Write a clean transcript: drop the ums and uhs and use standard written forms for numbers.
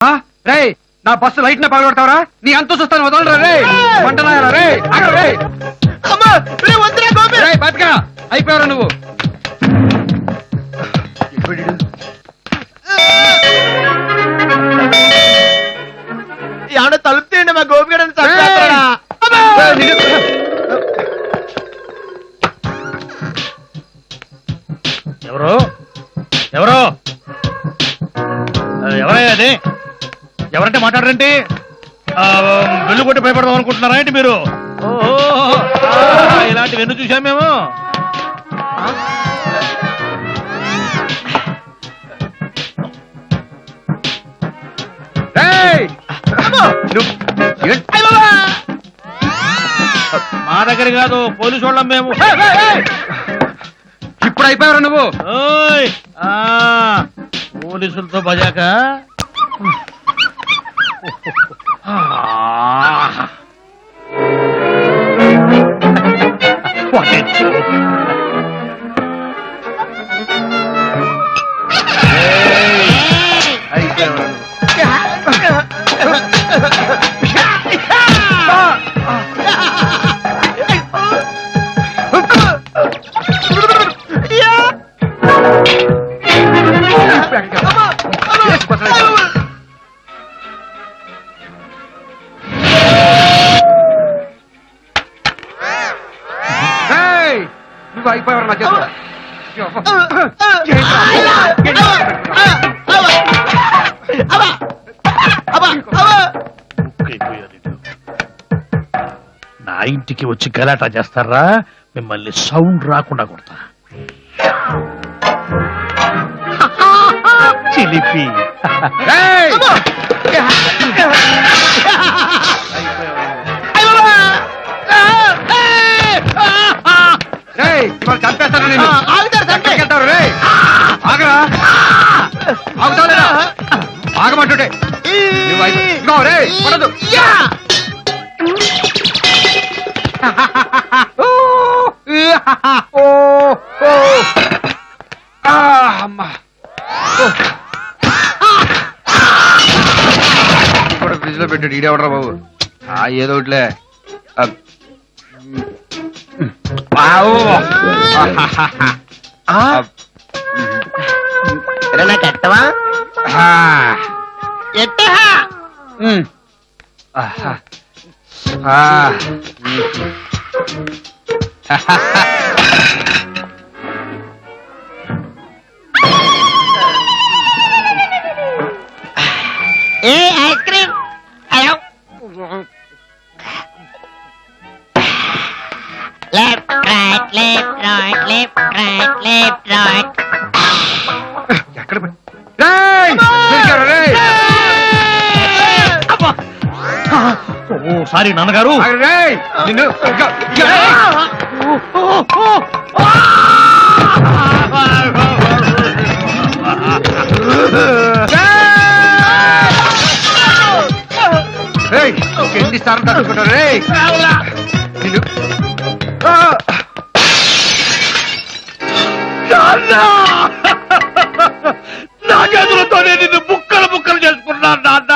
రే నా bus light న పగలగొడతావరా? నీ అంతు చూస్తాను వదలరా రే వంటనాయరా రే ఆగరా రే అమ్మా రే వద్దురా గోపి రే బతకా అయిపోయారా నువ్వు ఏమన్నా తలుపు తీయండి మా గోపి గడని చంపేస్తారా ఎవరు ఎవరు ఎవరయ్యా అది? ఎవరంటే మాట్లాడరంటే వెళ్ళు కొట్టి భయపడదాం అనుకుంటున్నారా ఏంటి మీరు? ఇలాంటివి ఎన్ని చూసాం మేము. మా దగ్గర కాదు పోలీసు వాళ్ళం మేము. ఇప్పుడు అయిపోయారా నువ్వు? పోలీసులతో బజాక నువ్వు అయిపోయావు నా చేత నా ఇంటికి వచ్చి గలాటా చేస్తారా? మిమ్మల్ని సౌండ్ రాకుండా కొడతా. చిలిపి చంపేస్తాను నేను. చంపేస్తావు రే ఆగరా ఆగుతావులేరా ఆగమంటుంటే నువ్వు రే పడదు. కూడా ఫ్రిడ్జ్ లో పెట్టాడు ఈడేవడరా బాబు. ఏదో ఒకటిలే ఎట్టవా ఏ ice cream left right left right left right left right ఎక్కడ సారీ నాన్నగారు. నిన్ను ఎన్నిసార్లు తట్టుకుంటారు రే నిన్ను నా చేతులతోనే నిన్ను ముక్కలు ముక్కలు చేసుకున్నాను నాన్న.